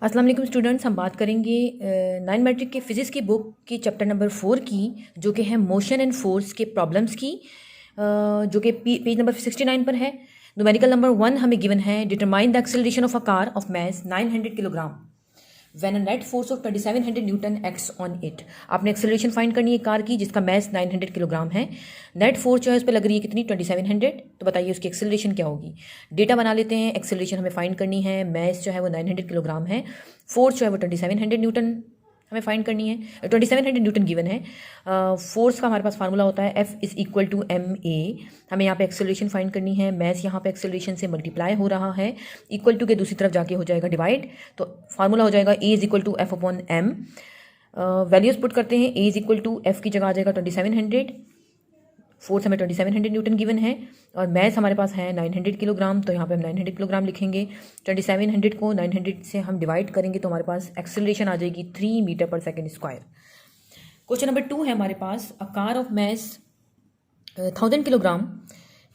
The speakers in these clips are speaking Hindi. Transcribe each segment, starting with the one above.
अस्सलाम वालेकुम स्टूडेंट्स, हम बात करेंगे 9 मैट्रिक के फिज़िक्स की बुक की चैप्टर नंबर 4 की, जो कि है मोशन एंड फोर्स के प्रॉब्लम्स की, जो कि पेज नंबर 69 पर है। न्यूमेरिकल नंबर 1 हमें गिवन है, determine the acceleration of a car of mass 900 kilogram when a net force of 2700 Newton acts on it. आपने एक्सेलरेशन फाइंड करनी है कार की जिसका मास 900 किलोग्राम है। नेट फोर्स जो है उस पर लग रही है कितनी, 2700। तो बताइए उसकी एक्सेलरेशन क्या होगी। डेटा बना लेते हैं। एक्सेलरेशन हमें फाइंड करनी है, मास जो है वो 900 किलोग्राम है, फोर्स जो है वो 2700 न्यूटन हमें फाइंड करनी है। 2700 न्यूटन गिवन है। फोर्स का हमारे पास फार्मूला होता है F is equal to ma। हमें यहाँ पे एक्सेलरेशन फाइंड करनी है। मैस यहाँ पे एक्सेलरेशन से मल्टीप्लाई हो रहा है, इक्वल टू के दूसरी तरफ जाके हो जाएगा डिवाइड। तो फार्मूला हो जाएगा A is equal to F upon m। Values put करते हैं। A is equal to F की जगह आ जाएगा 2700, फोर्स हमें 2700 न्यूटन गिवन है, और मैस हमारे पास है 900 किलोग्राम। तो यहाँ पे हम 900 किलोग्राम लिखेंगे। 2700 को 900 से हम डिवाइड करेंगे तो हमारे पास एक्सेलरेशन आ जाएगी 3 metre per second square. Question number 2 है हमारे पास, a car of mass 1000 kilogram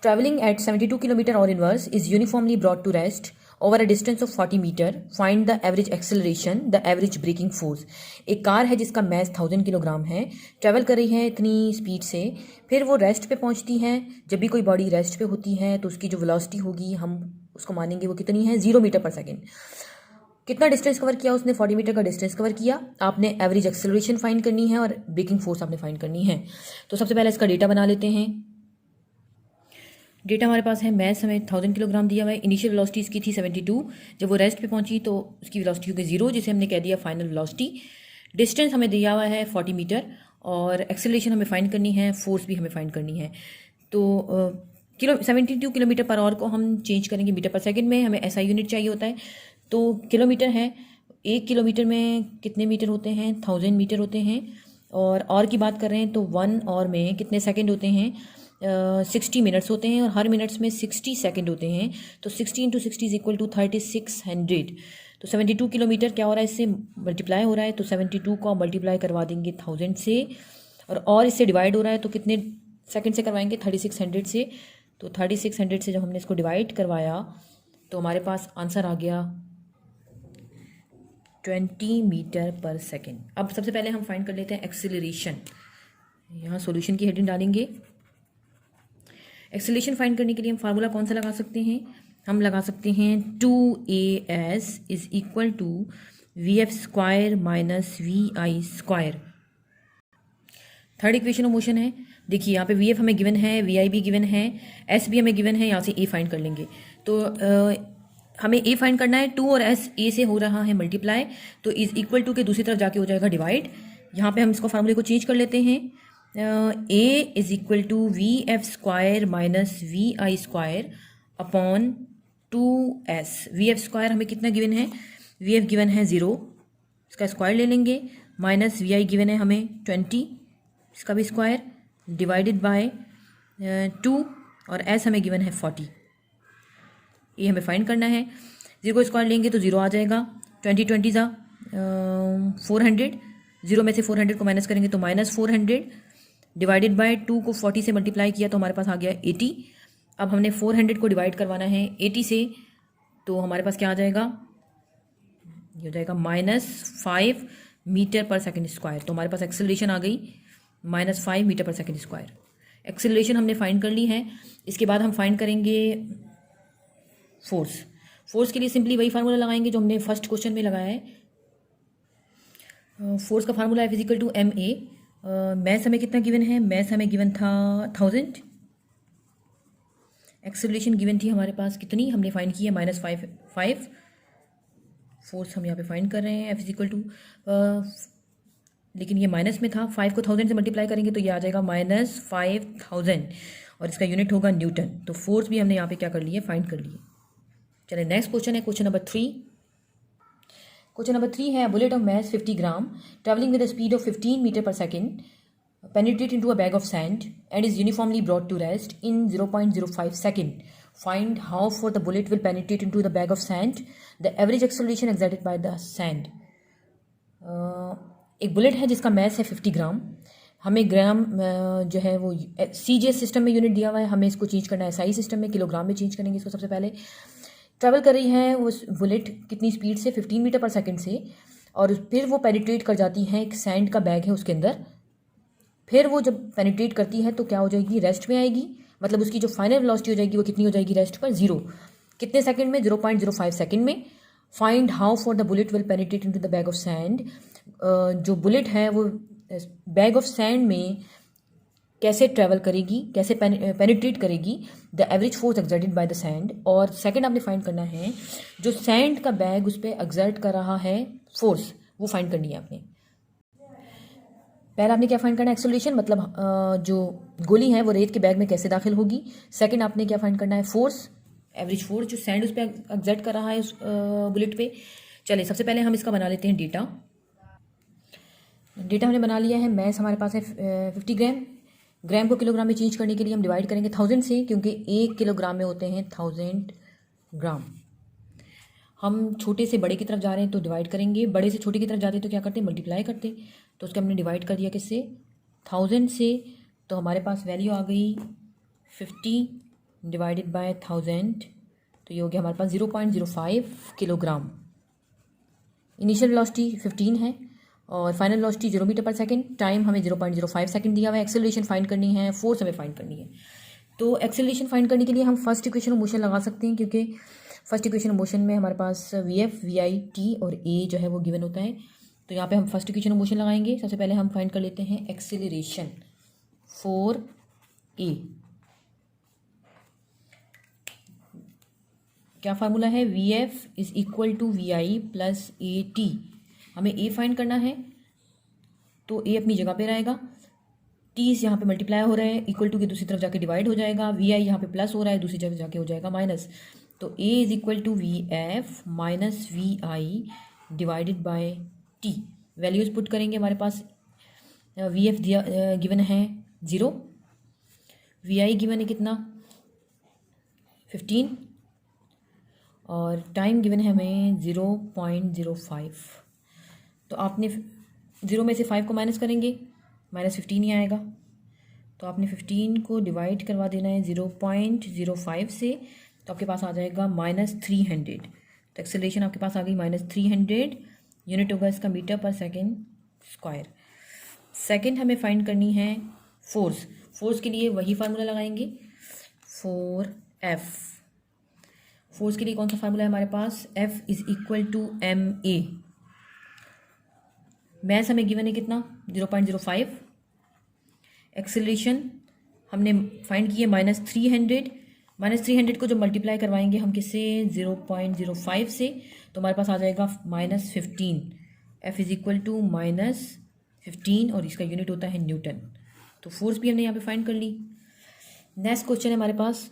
travelling at 72 kilometre hour inverse is uniformly brought to rest over a distance of 40 metre. Find the average acceleration, the average braking force. एक कार है जिसका मैस 1000 किलोग्राम है, ट्रैवल कर रही है इतनी स्पीड से, फिर वो रेस्ट पे पहुंचती है। जब भी कोई बॉडी रेस्ट पे होती है तो उसकी जो वेलोसिटी होगी हम उसको मानेंगे वो कितनी है, 0 मीटर पर सेकेंड। कितना डिस्टेंस कवर किया उसने, 40 मीटर का डिस्टेंस कवर किया। आपने एवरेज एक्सेलरेशन फाइंड करनी है और ब्रेकिंग फोर्स आपने फाइंड करनी है। तो सबसे पहले इसका डेटा बना लेते हैं। डेटा हमारे पास है, मैस हमें 1000 किलोग्राम दिया हुआ है, इनिशियल वेलोसिटी इसकी थी 72, जब वो रेस्ट पे पहुंची तो उसकी वेलोसिटी हो गई 0, जिसे हमने कह दिया फाइनल वेलोसिटी। डिस्टेंस हमें दिया हुआ है 40 मीटर, और एक्सेलरेशन हमें फाइंड करनी है, फोर्स भी हमें फाइंड करनी है। तो 72 किलोमीटर पर आवर को हम चेंज करेंगे मीटर पर सेकेंड में, हमें ऐसा यूनिट चाहिए होता है। तो किलोमीटर है, 1 किलोमीटर में कितने मीटर होते हैं, 1000 मीटर होते हैं। और की बात कर रहे हैं तो 1 और में कितने सेकेंड होते हैं, 60 मिनट्स होते हैं, और हर मिनट्स में 60 सेकंड होते हैं। तो 60 इंटू 60 इज इक्वल टू 3600। तो 72 किलोमीटर क्या हो रहा है, इससे मल्टीप्लाई हो रहा है, तो 72 को मल्टीप्लाई करवा देंगे 1000 से, और इससे डिवाइड हो रहा है तो कितने सेकंड से करवाएंगे, 3600 से। तो 3600 से जब हमने इसको डिवाइड करवाया तो हमारे पास आंसर आ गया 20 मीटर पर सेकेंड। अब सबसे पहले हम फाइंड कर लेते हैं एक्सेलरेशन। यहाँ सॉल्यूशन की हेडिंग डालेंगे। एक्सेलरेशन फाइंड करने के लिए हम फार्मूला कौन सा लगा सकते हैं, हम लगा सकते हैं 2as is equal to vf square minus vi square. Third equation of motion है। देखिए यहाँ पे vf हमें गिवन है, vi भी गिवन है, s भी हमें गिवन है। यहाँ से a फाइंड कर लेंगे। तो हमें a फाइंड करना है, 2 और s a से हो रहा है मल्टीप्लाई, तो इज इक्वल टू के दूसरी तरफ जाके हो जाएगा डिवाइड। यहाँ पे हम इसको फार्मूले को चेंज कर लेते हैं। a is equal to vf square minus vi square upon 2s। vf square हमें कितना गिवन है, vf गिवन है 0, इसका स्क्वायर ले लेंगे, माइनस vi गिवन है हमें 20, इसका भी स्क्वायर, डिवाइडेड बाय 2, और s हमें गिवन है 40। ये हमें फाइंड करना है। 0 को स्क्वायर लेंगे तो 0 आ जाएगा, 20 ज़ा 400, 0 में से 400 को माइनस करेंगे तो माइनस 400, डिवाइडेड बाय 2 को 40 से मल्टीप्लाई किया तो हमारे पास आ गया 80। अब हमने 400 को डिवाइड करवाना है 80 से, तो हमारे पास क्या आ जाएगा, ये हो जाएगा -5 मीटर पर सेकेंड स्क्वायर। तो हमारे पास एक्सेलरेशन आ गई -5 metre per second square. Acceleration हमने फाइंड कर ली है। इसके बाद हम फाइंड करेंगे फोर्स। फोर्स के लिए सिंपली वही फार्मूला लगाएंगे जो हमने फर्स्ट क्वेश्चन में लगाया है। फोर्स का फार्मूला है फिजिकल टू ma। मैस हमें कितना गिवन है, मैस हमें गिवन था 1000, एक्सेलरेशन गिवन थी हमारे पास कितनी, हमने फाइंड की है -5। फोर्स हम यहाँ पे फाइंड कर रहे हैं F इक्वल टू, लेकिन ये माइनस में था, 5 को 1000 से मल्टीप्लाई करेंगे तो ये आ जाएगा -5000, और इसका यूनिट होगा न्यूटन। तो फोर्स भी हमने यहाँ पे क्या कर लिए, फाइंड कर लिए। चलिए नेक्स्ट क्वेश्चन है क्वेश्चन नंबर 3। क्वेश्चन नंबर 3 है, bullet of mass 50 gram travelling with the speed of 15 metre per second penetrate into a bag of sand and is uniformly brought to rest in 0.05 second. Find how far the bullet will penetrate into the bag of sand, the average acceleration exerted by the sand. एक बुलेट है जिसका मैस है 50 ग्राम, हमें ग्राम जो है वो CGS सिस्टम में यूनिट दिया हुआ है, हमें इसको चेंज करना है SI सिस्टम में, किलोग्राम में चेंज करेंगे इसको सबसे पहले। ट्रैवल कर रही है उस बुलेट कितनी स्पीड से, 15 मीटर पर सेकंड से, और फिर वो पेनिट्रेट कर जाती है एक सैंड का बैग है उसके अंदर। फिर वो जब पेनिट्रेट करती है तो क्या हो जाएगी, रेस्ट में आएगी, मतलब उसकी जो फाइनल वेलोसिटी हो जाएगी वो कितनी हो जाएगी रेस्ट पर, 0। कितने सेकंड में, 0.05 सेकंड में। Find how for the bullet will penetrate into the bag of sand. जो बुलेट है वो बैग ऑफ सैंड में कैसे ट्रैवल करेगी, कैसे पेनिट्रेट करेगी, the average force exerted by the sand. और सेकंड आपने फाइंड करना है जो सैंड का बैग उस पर एक्सर्ट कर रहा है फोर्स, वो फाइंड करनी है आपने। पहला आपने क्या फाइंड करना है, एक्सेलरेशन, मतलब जो गोली है वो रेत के बैग में कैसे दाखिल होगी। सेकंड आपने क्या फाइंड करना है, फोर्स, एवरेज फोर्स जो सैंड उस पर एक्सर्ट कर रहा है उस बुलेट पे। चलिए सबसे पहले हम इसका बना लेते हैं डेटा। डेटा हमने बना लिया है। मैथ हमारे पास है 50 ग्राम। ग्राम को किलोग्राम में चेंज करने के लिए हम डिवाइड करेंगे 1000 से, क्योंकि 1 किलोग्राम में होते हैं 1000 ग्राम। हम छोटे से बड़े की तरफ जा रहे हैं तो डिवाइड करेंगे, बड़े से छोटे की तरफ जाते हैं तो क्या करते हैं, मल्टीप्लाई करते। तो उसके हमने डिवाइड कर दिया किससे, 1000 से। तो हमारे पास वैल्यू आ गई 50 डिवाइडेड बाय 1000, तो ये हो गया हमारे पास 0.05 किलोग्राम। इनिशियल वेलोसिटी 15 है और final velocity 0 metre per second. Time हमें 0.05 सेकंड दिया हुआ है। एक्सेलरेशन फाइंड करनी है, फोर्स हमें फाइंड करनी है। तो एक्सेलरेशन फाइंड करने के लिए हम फर्स्ट इक्वेशन ऑफ मोशन लगा सकते हैं, क्योंकि फर्स्ट इक्वेशन ऑफ मोशन में हमारे पास V F, V I, T और ए जो है वो गिवन होता है। तो यहाँ पे हम फर्स्ट इक्वेशन ऑफ मोशन लगाएंगे। सबसे पहले हम फाइंड कर लेते हैं एक्सेलरेशन फॉर ए। क्या फार्मूला है, V F is equal to V I plus A T. हमें ए फाइंड करना है तो ए अपनी जगह पे रहेगा, टी यहाँ पे मल्टीप्लाई हो रहा है, इक्वल टू की दूसरी तरफ जाके डिवाइड हो जाएगा, वी आई यहाँ पे प्लस हो रहा है, दूसरी जगह जाके हो जाएगा माइनस। तो A is equal to V F minus V I divided by T. Values put करेंगे, हमारे पास वी एफ गिवन है 0, वी आई गिवन है कितना 15 और टाइम गिवन है हमें 0.05। तो आपने 0 में से 5 को माइनस करेंगे, -15 ही आएगा। तो आपने 15 को डिवाइड करवा देना है 0.05 से, तो आपके पास आ जाएगा -300। तो एक्सेलरेशन आपके पास आ गई -300, यूनिट होगा इसका metre per second square. Second हमें फाइंड करनी है फोर्स। फोर्स के लिए वही फार्मूला लगाएंगे, फोर एफ। फोर्स के लिए कौन सा फार्मूला है हमारे पास, F is equal to M A. Mass हमें गिवन है कितना 0.05। एक्सेलरेशन हमने फाइंड की है -300। -300 को जब मल्टीप्लाई करवाएंगे हम किससे, 0.05 से, तो हमारे पास आ जाएगा -15। एफ इज इक्वल टू -15 और इसका यूनिट होता है न्यूटन। तो फोर्स भी हमने यहाँ पे फाइंड कर ली। नेक्स्ट क्वेश्चन है हमारे पास,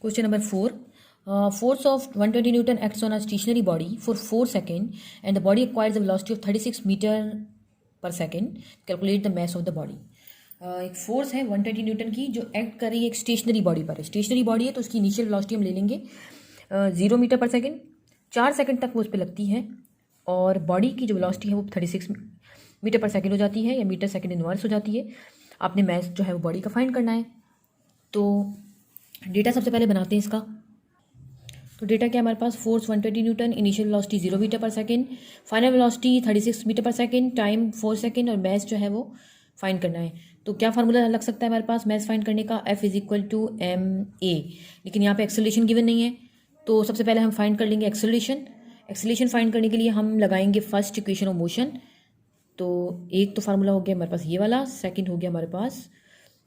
question number 4। Force of 120 Newton acts on a stationary body for 4 seconds and the body acquires a velocity of 36 meter per second. Calculate the mass of the body. एक फोर्स है 120 न्यूटन की जो एक्ट कर रही है एक स्टेशनरी बॉडी पर है। स्टेशनरी बॉडी है तो उसकी इनिशियल वेलोसिटी हम ले लेंगे 0 मीटर पर सेकंड। 4 सेकंड तक वो उस पर लगती है और बॉडी की जो वेलोसिटी है वो 36 मीटर पर सेकंड हो जाती है या मीटर सेकंड इनवर्स हो जाती है। आपने मैथ जो है वो बॉडी का फाइंड करना है। तो डेटा सबसे पहले बनाते हैं इसका। तो डेटा क्या हमारे पास, force 120 newton, initial velocity 0 metre per second, final velocity 36 metre per second, time 4 second और मैथ जो है वो फाइंड करना है। तो क्या फार्मूला लग सकता है हमारे पास मैथ फाइंड करने का, F is equal to M A. लेकिन यहाँ पे एक्सेलरेशन गिवन नहीं है, तो सबसे पहले हम फाइंड कर लेंगे एक्सेलरेशन। एक्सेलरेशन फाइंड करने के लिए हम लगाएंगे फर्स्ट इक्वेशन ऑफ मोशन। तो एक तो फार्मूला हो गया हमारे पास ये वाला, सेकेंड हो गया हमारे पास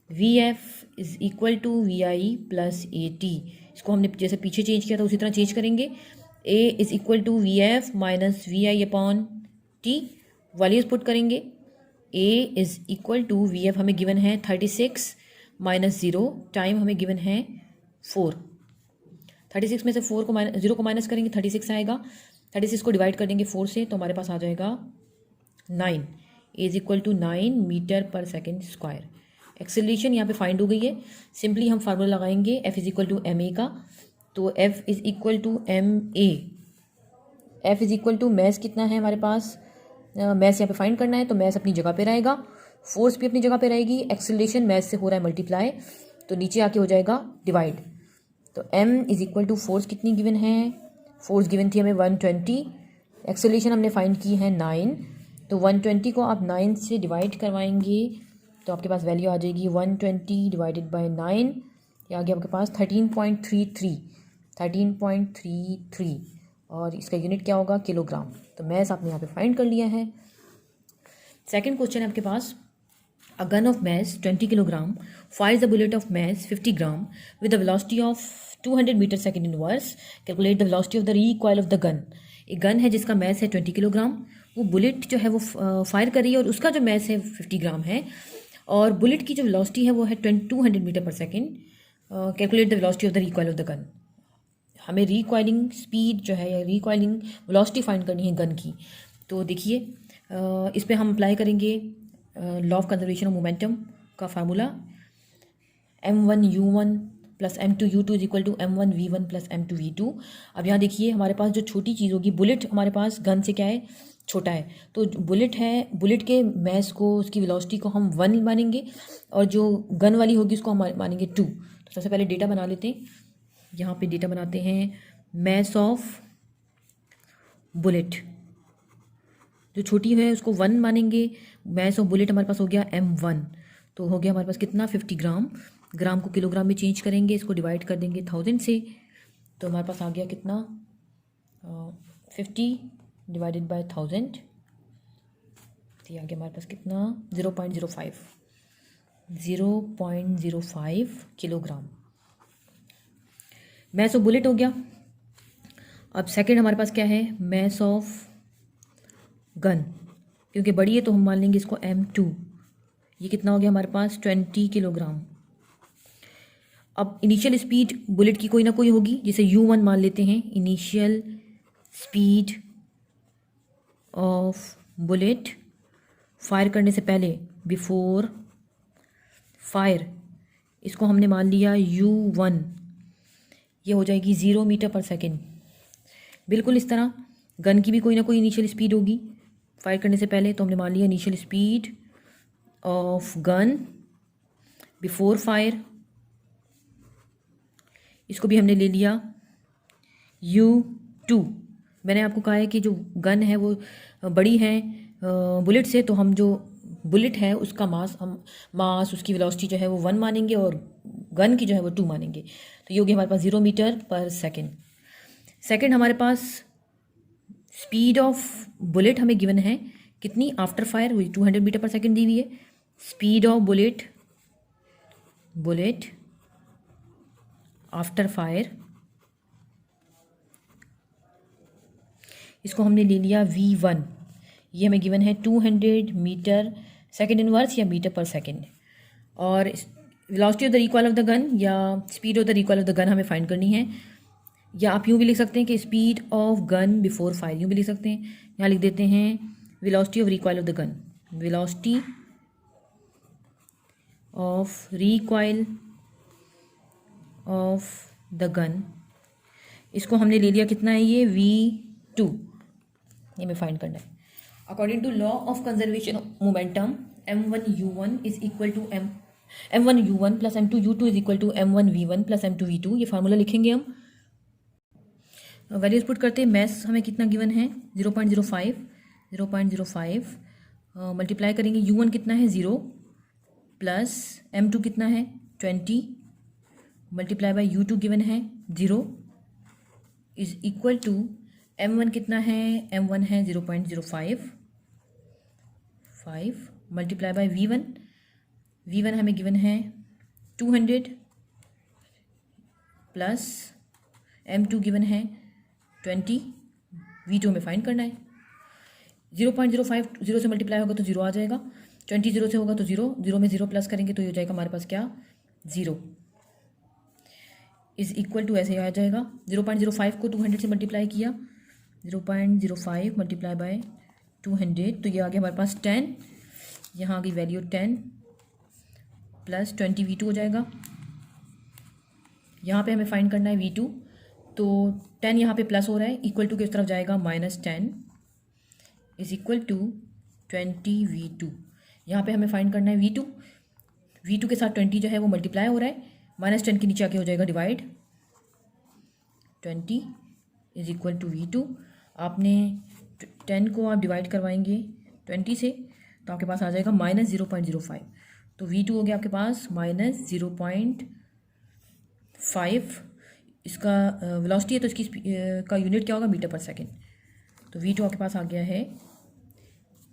V F is equal to V I plus A T. इसको हमने जैसे पीछे चेंज किया था उसी तरह चेंज करेंगे। A is equal to V F minus V I upon T. Values put करेंगे, A is equal to V F हमें गिवन है 36 माइनस 0, टाइम हमें गिवन है 4। 36 में से 4 को माइनस 0 को माइनस करेंगे 36 आएगा। 36 को डिवाइड कर देंगे 4 से तो हमारे पास आ जाएगा 9। ए is equal to 9 metre per second square. Acceleration यहाँ पे फाइंड हो गई है। सिंपली हम फार्मूला लगाएंगे F is equal to M A का। तो F is equal to M A, F is equal to mass कितना है हमारे पास, मैथ यहाँ पे फाइंड करना है तो मैथ अपनी जगह पे रहेगा, फोर्स भी अपनी जगह पे रहेगी, एक्सेलरेशन मैथ से हो रहा है मल्टीप्लाई तो नीचे आके हो जाएगा डिवाइड। तो m is equal to force कितनी गिवन है, फोर्स गिवन थी हमें 120, एक्सेलरेशन हमने फाइंड की है 9, तो 120 को आप 9 से डिवाइड करवाएंगे तो आपके पास वैल्यू आ जाएगी 120 डिवाइडेड बाय 9, ये आ गया आपके पास 13.33 और इसका यूनिट क्या होगा, किलोग्राम। तो मैस आपने यहाँ पे फाइंड कर लिया है। सेकंड क्वेश्चन है आपके पास, a gun of mass 20 kilogram fires a bullet of mass 50 gram with the velocity of 200 metre second inverse, calculate the velocity of the recoil of the gun. एक गन है जिसका मैस है 20 किलोग्राम, वो बुलेट जो है वो फायर कर रही है और उसका जो मैस है 50 ग्राम है, और बुलेट की जो वेलोसिटी है वो है 200 metre per second. Calculate the velocity of the recoil of the gun. हमें रिकॉइलिंग स्पीड जो है या रिकॉइलिंग वेलोसिटी फाइंड करनी है गन की। तो देखिए इस पर हम अप्लाई करेंगे law of conservation of momentum का formula, m1u1 plus m2u2 is equal to m1v1 plus m2v2। अब यहाँ देखिए हमारे पास जो छोटी चीज़ होगी, बुलेट हमारे पास गन से क्या है, छोटा है, तो बुलेट है, बुलेट के मैस को, उसकी वेलोसिटी को हम 1 मानेंगे और जो गन वाली होगी उसको हम मानेंगे 2। तो सबसे पहले डेटा बना लेते हैं, यहाँ पे डेटा बनाते हैं, मैस ऑफ बुलेट जो छोटी है उसको 1 मानेंगे, मैस ऑफ बुलेट हमारे पास हो गया m1, तो हो गया हमारे पास कितना 50 ग्राम, ग्राम को किलोग्राम में चेंज करेंगे, इसको डिवाइड कर देंगे 1000 से, तो हमारे पास आ गया कितना 50 डिवाइडेड बाय 1000, तो ये आ गया हमारे पास कितना 0.05 किलोग्राम मैस ऑफ बुलेट हो गया। अब सेकंड हमारे पास क्या है, मैस ऑफ गन, क्योंकि बड़ी है तो हम मान लेंगे इसको m2, ये कितना हो गया हमारे पास 20 किलोग्राम। अब इनिशियल स्पीड बुलेट की कोई ना कोई होगी, जिसे u1 मान लेते हैं, initial speed of bullet fire करने से पहले, बिफोर फायर, इसको हमने मान लिया u1, ये हो जाएगी 0 मीटर पर सेकेंड। बिल्कुल इस तरह गन की भी कोई ना कोई इनिशियल स्पीड होगी फायर करने से पहले, तो हमने मान लिया initial speed of gun before fire, इसको भी हमने ले लिया u2। मैंने आपको कहा है कि जो गन है वो बड़ी है बुलेट से, तो हम जो बुलेट है उसका मास उसकी वेलोसिटी जो है वो 1 मानेंगे और गन की जो है वो 2 मानेंगे, तो ये हो गया हमारे पास 0 मीटर पर सेकेंड। सेकेंड हमारे पास स्पीड ऑफ बुलेट हमें गिवन है कितनी, आफ्टर फायर, वही 200 मीटर पर सेकेंड दी हुई है। Speed of bullet after fire, इसको हमने ले लिया v1, ये हमें गिवन है 200 मीटर सेकेंड इनवर्स या मीटर पर सेकेंड, और velocity of the recoil of the gun या speed of the recoil of the gun हमें फाइंड करनी है, या आप यूँ भी लिख सकते हैं कि speed of gun before fire, यूँ भी लिख सकते हैं। यहाँ लिख देते हैं velocity of recoil of the gun, velocity of recoil of the gun, इसको हमने ले लिया कितना है, ये v2, ये हमें फाइंड करना है। According to law of conservation of momentum m1u1 is equal to m1u1 plus m2u2 is equal to m1v1 plus m2v2, ये फार्मूला लिखेंगे हम। वैल्यूज पुट करते हैं, मैस हमें कितना गिवन है 0.05 मल्टीप्लाई करेंगे, u1 कितना है 0 प्लस m2 कितना है 20 मल्टीप्लाई बाय u2 गिवन है 0 इज इक्वल टू m1 कितना है, m1 है 0.05 मल्टीप्लाई बाय v1 हमें गिवन है 200 प्लस m2 गिवन है 20, v2 हमें फाइंड करना है। 0.05 0 से मल्टीप्लाई होगा तो 0 आ जाएगा, 20 0 से होगा तो 0 में 0 प्लस करेंगे तो ये हो जाएगा हमारे पास क्या 0 इज इक्वल टू, ऐसे आ जाएगा 0.05 को 200 से मल्टीप्लाई किया, 0.05 मल्टीप्लाई बाय 200, तो ये आ गया हमारे पास 10, यहाँ आ गई वैल्यू 10 प्लस 20 v2 हो जाएगा। यहाँ पे हमें फाइंड करना है v2, तो 10 यहाँ पे प्लस हो रहा है, इक्वल टू किस तरफ जाएगा -10 इज इक्वल टू 20 v2। यहाँ पे हमें फाइंड करना है v2 के साथ 20 जो है वो मल्टीप्लाई हो रहा है, -10 के नीचे आके हो जाएगा divide, 20 is equal to V2। आपने 10 को आप डिवाइड करवाएंगे 20 से तो आपके पास आ जाएगा -0.05। तो V2 हो गया आपके पास -0.5। इसका वेलोसिटी है तो इसकी का यूनिट क्या होगा, मीटर पर सेकेंड। तो V2 आपके पास आ गया है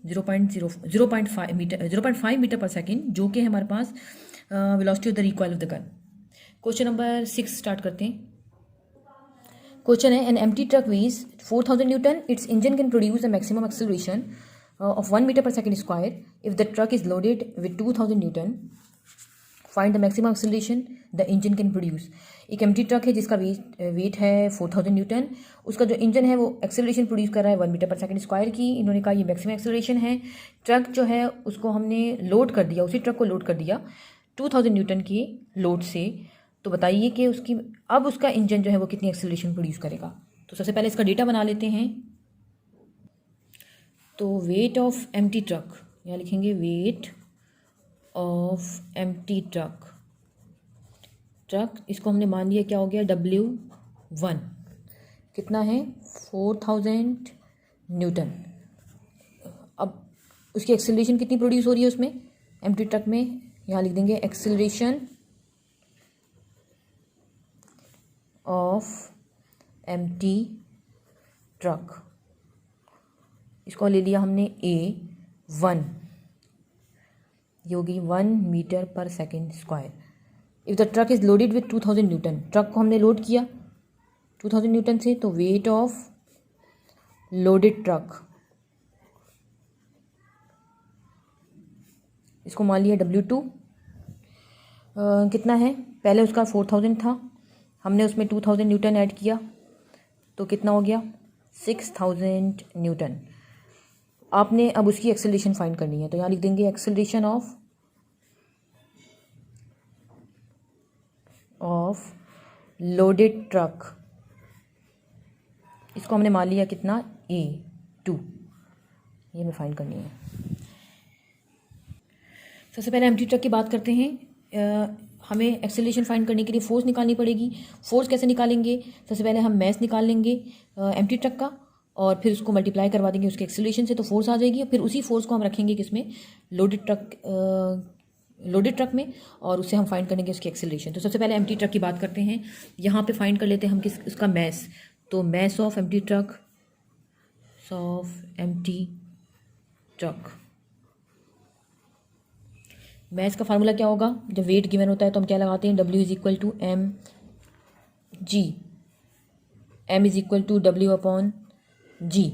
0.5 मीटर पर सेकेंड, जो कि है हमारे पास velocity of the recoil of the gun. Question number 6 start करते हैं। क्वेश्चन है, एन एम्प्टी ट्रक weighs 4000 न्यूटन, its engine can produce the maximum acceleration of 1 meter per second square if the truck is loaded with 2000 Newton. Find the maximum acceleration the engine can produce. एक एम्प्टी ट्रक है जिसका वेट है 4000 न्यूटन। उसका जो इंजन है वो एक्सेलरेशन प्रोड्यूस कर रहा है 1 मीटर पर सेकंड स्क्वायर की। इन्होंने कहा ये मैक्सिमम एक्सेलरेशन है। ट्रक जो है उसको हमने लोड कर दिया, उसी ट्रक को लोड कर दिया 2000 न्यूटन की लोड से। तो बताइए कि अब उसका इंजन जो है वो कितनी एक्सेलरेशन प्रोड्यूस करेगा। तो सबसे पहले इसका डेटा बना लेते हैं। तो वेट ऑफ एम्प्टी ट्रक, यहाँ लिखेंगे वेट ऑफ एम्प्टी ट्रक। इसको हमने मान लिया क्या हो गया, W1 कितना है 4000 न्यूटन। अब उसकी एक्सेलरेशन कितनी प्रोड्यूस हो रही है उसमें एम्प्टी ट्रक में, यहाँ लिख देंगे एक्सेलरेशन ऑफ एम्प्टी ट्रक। इसको ले लिया हमने A1, ये होगी 1 metre per second square. If the truck is loaded with 2000 Newton, truck को हमने लोड किया 2000 न्यूटन से, तो वेट ऑफ लोडेड ट्रक इसको मान लिया W2। कितना है, पहले उसका 4000 था, हमने उसमें 2000 न्यूटन ऐड किया तो कितना हो गया 6000 न्यूटन। आपने अब उसकी एक्सेलरेशन फाइंड करनी है, तो यहाँ लिख देंगे एक्सेलरेशन ऑफ लोडेड ट्रक। इसको हमने मान लिया कितना A2, ये हमें फाइंड करनी है। सबसे पहले एम्प्टी ट्रक की बात करते हैं। हमें एक्सेलरेशन फाइंड करने के लिए फोर्स निकालनी पड़ेगी। फोर्स कैसे निकालेंगे, सबसे पहले हम मैस निकाल लेंगे एम्प्टी ट्रक का और फिर उसको मल्टीप्लाई करवा देंगे उसके एक्सेलरेशन से, तो फोर्स आ जाएगी। फिर उसी फोर्स को हम रखेंगे किसमें, लोडेड ट्रक में, और उससे हम फाइंड करेंगे उसकी एक्सेलरेशन। तो सबसे पहले एम्प्टी ट्रक की बात करते हैं। यहाँ पे फाइंड कर लेते हैं हम उसका मैस। तो mass of empty truck, mass का फार्मूला क्या होगा, जब वेट गिवन होता है तो हम क्या लगाते हैं, W is equal to mg, m is equal to W/g।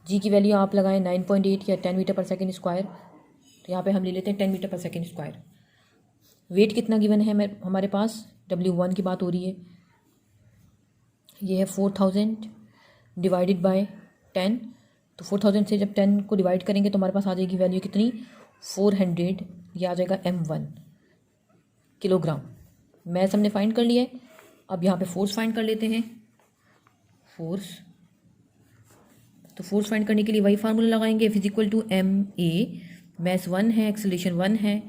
G की वैल्यू आप लगाएं 9.8 या 10 मीटर पर सेकेंड स्क्वायर। तो यहाँ पे हम ले लेते हैं 10 metre per second square. Wait कितना गिवन है हमारे पास, W1 की बात हो रही है, ये है 4000 डिवाइडेड बाय 10। तो 4000 से जब 10 को डिवाइड करेंगे तो हमारे पास आ जाएगी वैल्यू कितनी 400, ये आ जाएगा M1 किलोग्राम। मैस हमने फाइंड कर लिया है। अब यहाँ पे फोर्स फाइंड कर लेते हैं। तो फोर्स फाइंड करने के लिए वही फार्मूला लगाएंगे, F is equal to MA। Mass 1 है, एक्सेलरेशन 1 है।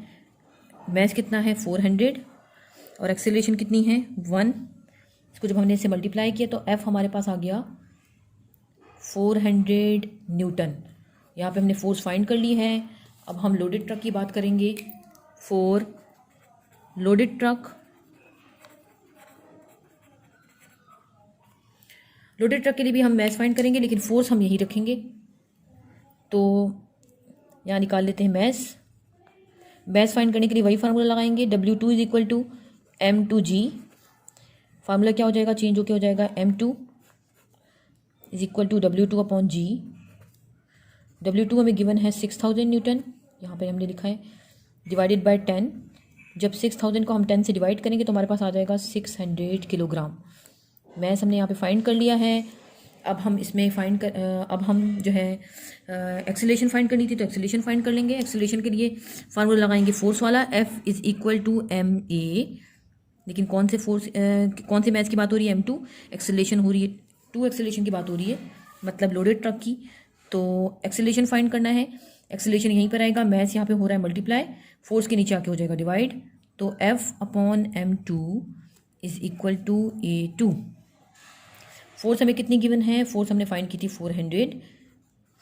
मैस कितना है 400 और एक्सेलरेशन कितनी है 1। इसको जब हमने इससे मल्टीप्लाई किया तो F हमारे पास आ गया 400 न्यूटन। यहाँ पे हमने फोर्स फाइंड कर ली है। अब हम लोडेड ट्रक की बात करेंगे। लोडेड ट्रक के लिए भी हम मैस फाइंड करेंगे, लेकिन फोर्स हम यही रखेंगे। तो यहाँ निकाल लेते हैं मैस फाइंड करने के लिए वही फार्मूला लगाएंगे, W2 is equal to M2G। Formula क्या हो जाएगा, चेंज होकर हो जाएगा M2 is equal to W2/G। W2 हमें गिवन है 6000 न्यूटन, यहाँ पे हमने लिखा है, डिवाइडेड बाय 10। जब 6000 को हम 10 से डिवाइड करेंगे तो हमारे पास आ जाएगा 600 किलोग्राम। मैस हमने यहाँ पे फाइंड कर लिया है। अब हम इसमें अब हम जो है एक्सेलरेशन फाइंड करनी थी तो एक्सेलरेशन फाइंड कर लेंगे। एक्सेलरेशन के लिए फार्मूला लगाएंगे फोर्स वाला, F is equal to MA। लेकिन कौन से मैस की बात हो रही है, M2। एक्सेलरेशन हो रही है 2 एक्सेलरेशन की बात हो रही है, मतलब लोडेड ट्रक की। तो एक्सेलरेशन फाइंड करना है, एक्सेलरेशन यहीं पर आएगा, मैस यहाँ पे हो रहा है मल्टीप्लाई, फोर्स के नीचे आके हो जाएगा डिवाइड। तो F/M2 is equal to A2। Force हमें कितनी गिवन है, फोर्स हमने फाइंड की थी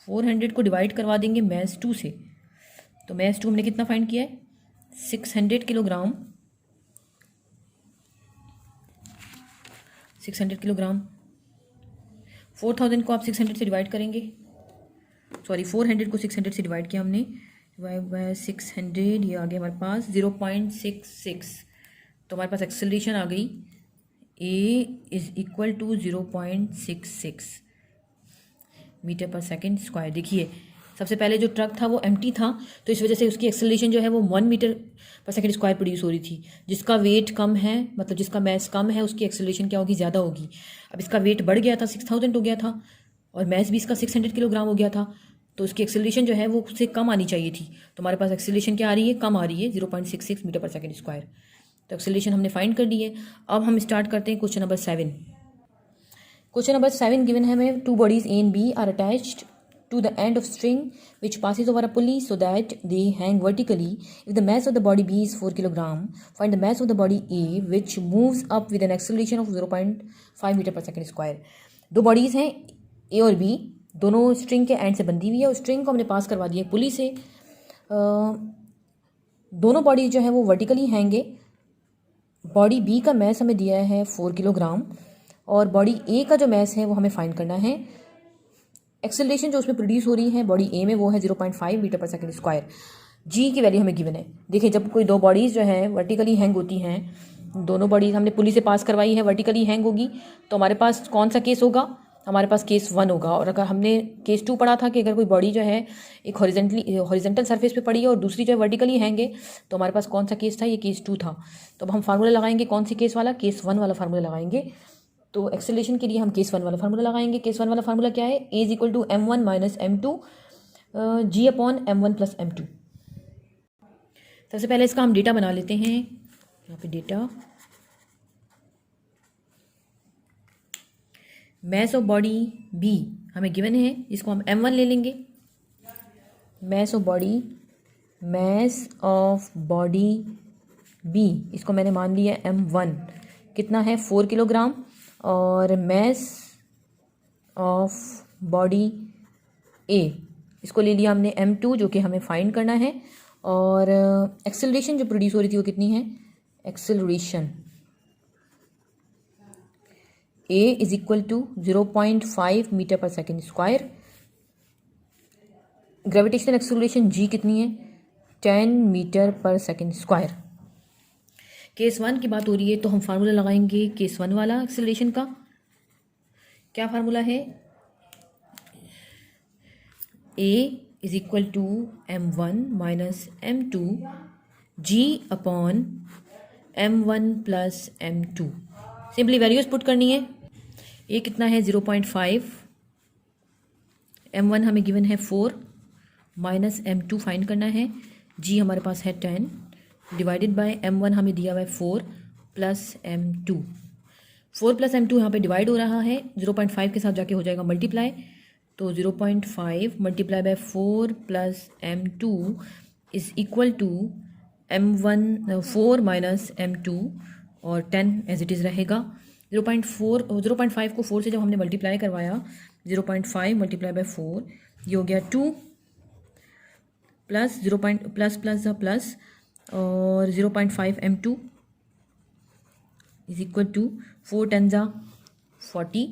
400 को डिवाइड करवा देंगे मैस 2 से। तो मैस 2 हमने कितना फाइंड किया है, 600 किलोग्राम, 600 किलोग्राम। 4000 को आप 600 से डिवाइड करेंगे, सॉरी 400 को 600 से डिवाइड किया हमने, डिवाइड बाय 600, ये आ गया हमारे पास 0.66। तो हमारे पास एक्सेलरेशन आ गई A is equal to 0.66 metre per second square. देखिए सबसे पहले जो ट्रक था वो एम्प्टी था, तो इस वजह से उसकी एक्सेलरेशन जो है वो 1 metre per second square produce हो रही थी। जिसका वेट कम है, मतलब जिसका मैस कम है, उसकी एक्सेलरेशन क्या होगी, ज़्यादा होगी। अब इसका वेट बढ़ गया था, 6000 हो गया था, और मैस भी इसका 600 किलोग्राम हो गया था, तो उसकी एक्सेलरेशन जो है वो उससे कम आनी चाहिए थी। तो हमारे पास एक्सेलरेशन क्या आ रही है, कम आ रही है, 0.66 मीटर पर सेकेंड स्क्वायर। तो एक्सेलरेशन हमने फाइंड कर ली है। अब हम स्टार्ट करते हैं question number 7। Question number 7 given है हमें, 2 bodies A and B are attached to the end of string which passes over a pulley so that they hang vertically. If the mass of the body B is 4 kilogram, find the mass of the body A which moves up with an acceleration of 0.5 meter per second square. दो बॉडीज़ हैं A और B, दोनों स्ट्रिंग के एंड से बंधी हुई है, और स्ट्रिंग को हमने पास करवा दिया पुली से। दोनों बॉडीज जो है वो वर्टिकली हैंगे। बॉडी बी का मैस हमें दिया है 4 किलोग्राम, और बॉडी ए का जो मैस है वो हमें फाइंड करना है। एक्सेलरेशन जो उसमें प्रोड्यूस हो रही है बॉडी ए में वो है 0.5 मीटर पर सेकेंड स्क्वायर। जी की वैल्यू हमें गिवन है। देखिए जब कोई दो बॉडीज़ जो है वर्टिकली हैंग होती हैं, दोनों बॉडीज़ हमने पुली से पास करवाई है, वर्टिकली हैंग होगी, तो हमारे पास कौन सा केस होगा, हमारे पास केस 1 होगा। और अगर हमने केस 2 पढ़ा था कि अगर कोई बॉडी जो है एक हॉरिजेंटल सरफेस पे पड़ी है और दूसरी जो है वर्टिकली हैंगे, तो हमारे पास कौन सा केस था, ये केस 2 था। तो अब हम फार्मूला लगाएंगे, कौन सी केस वाला, केस 1 वाला फार्मूला लगाएंगे। तो एक्सेलरेशन के लिए हम केस 1 वाला फार्मूला लगाएंगे। केस 1 वाला फार्मूला क्या है, A is equal to m1 minus m2 G upon m1 plus m2। सबसे पहले इसका हम डेटा बना लेते हैं। यहाँ पे data, mass of body B हमें गिवन है, इसको हम m1 ले लेंगे। मैस ऑफ बॉडी बी, इसको मैंने मान लिया m1, कितना है 4 किलोग्राम। और मैस ऑफ बॉडी ए, इसको ले लिया हमने m2, जो कि हमें फाइंड करना है। और एक्सेलरेशन जो प्रोड्यूस हो रही थी वो कितनी है, acceleration A is equal to 0.5 metre per second square. Gravitational acceleration G कितनी है, 10 metre per second square. Case 1 की बात हो रही है, तो हम फार्मूला लगाएंगे केस 1 वाला एक्सेलरेशन का। क्या फार्मूला है, A is equal to m1 minus m2 G upon m1 plus m2। Simply values put करनी है। ए कितना है 0.5, m1 हमें गिवन है 4, माइनस m2 फाइंड करना है, G हमारे पास है 10, डिवाइडेड बाय m1 हमें दिया हुआ है 4 प्लस m2। 4 प्लस m2 यहाँ पे डिवाइड हो रहा है, 0.5 के साथ जाके हो जाएगा मल्टीप्लाई। तो 0.5 multiply by 4 plus m2 is equal to m1 4 minus m2 और 10 एज इट इज़ रहेगा। 0.5 को 4 से जब हमने मल्टीप्लाई करवाया, 0.5 मल्टीप्लाई बाय 4, ये हो गया 2 प्लस 0. प्लस प्लस प्लस और 0.5 m2 इज इक्वल टू 4 10 जा 40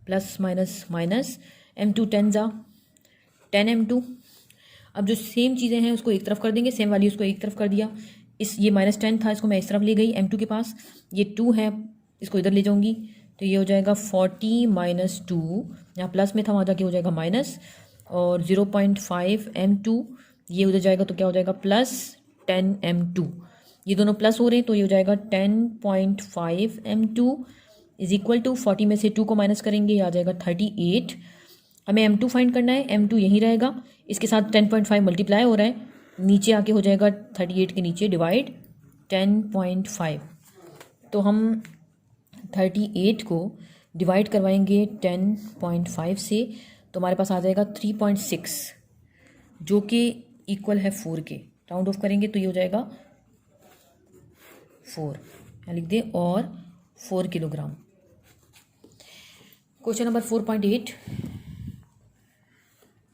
प्लस माइनस माइनस m2 10 जा 10 m2। अब जो सेम चीज़ें हैं उसको एक तरफ कर देंगे, सेम वैल्यूज़ को एक तरफ कर दिया। ये -10 था, इसको मैं इस तरफ ले गई m2 के पास, ये 2 है, इसको इधर ले जाऊंगी, तो ये हो जाएगा 40 माइनस 2, यहाँ प्लस में था वहाँ जाके हो जाएगा माइनस, और 0.5 m2 ये उधर जाएगा तो क्या हो जाएगा प्लस 10 m2। ये दोनों प्लस हो रहे हैं तो ये हो जाएगा 10.5 m2 इज इक्वल टू 40 में से 2 को माइनस करेंगे, ये आ जाएगा 38। हमें m2 फाइंड करना है, m2 यहीं रहेगा, इसके साथ 10.5 मल्टीप्लाई हो रहा है, नीचे आके हो जाएगा 38 के नीचे डिवाइड 10.5। तो हम 38 को डिवाइड करवाएंगे 10.5 से, तो हमारे पास आ जाएगा 3.6, जो कि इक्वल है 4 के। राउंड ऑफ करेंगे तो ये हो जाएगा 4, यहाँ लिख दें, और 4 kilogram. Question number 4.8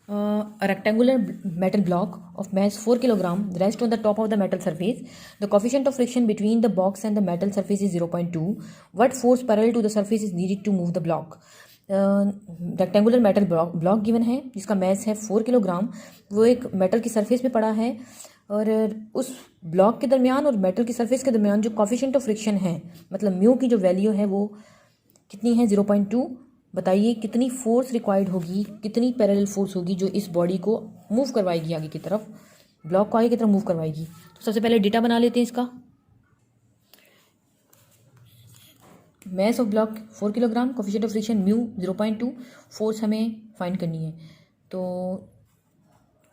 a rectangular metal block of mass 4 kilogram rests on the top of the metal surface. The coefficient of friction between the box and the metal surface is 0.2. What force parallel to the surface is needed to move the block? Rectangular metal block given है जिसका मैस है 4 किलोग्राम। वो एक मेटल की सरफेस पे पड़ा है और उस ब्लॉक के दरमियान और मेटल की सरफेस के दरमियान जो कोफिशिएंट ऑफ फ्रिक्शन है, मतलब म्यू की जो वैल्यू है वो कितनी है, 0.2। बताइए कितनी फोर्स रिक्वायर्ड होगी, कितनी पैरेलल फोर्स होगी जो इस बॉडी को मूव करवाएगी आगे की तरफ, ब्लॉक को आगे की तरफ मूव करवाएगी। तो सबसे पहले डेटा बना लेते हैं इसका। Mass of block 4 kilogram, coefficient of friction mu 0.2, force हमें फाइंड करनी है। तो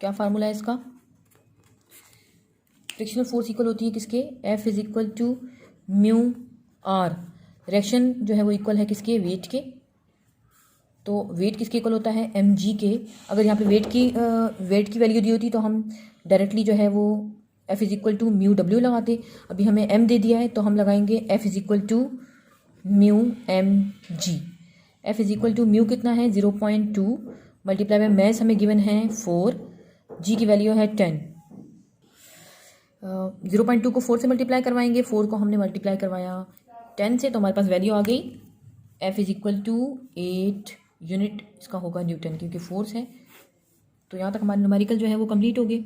क्या फार्मूला है इसका? फ्रिक्शनल फोर्स इक्वल होती है किसके? F is equal to mu R. Reaction जो है वो इक्वल है किसके? वेट के। तो वेट किसके इक्वल होता है? mg के। अगर यहाँ पे वेट की वैल्यू दी होती तो हम डायरेक्टली जो है वो F is equal to mu W लगाते। अभी हमें m दे दिया है तो हम लगाएंगे F is equal to mu mg। F is equal to mu कितना है? 0.2 मल्टीप्लाई बाय मैस हमें गिवन है 4, g की वैल्यू है 10। 0.2 को 4 से मल्टीप्लाई करवाएंगे, 4 को हमने मल्टीप्लाई करवाया 10 से, तो हमारे पास वैल्यू आ गई F is equal to 8 unit. इसका होगा न्यूटन क्योंकि फोर्स है। तो यहाँ तक हमारे न्यूमेरिकल जो है वो कंप्लीट हो गए।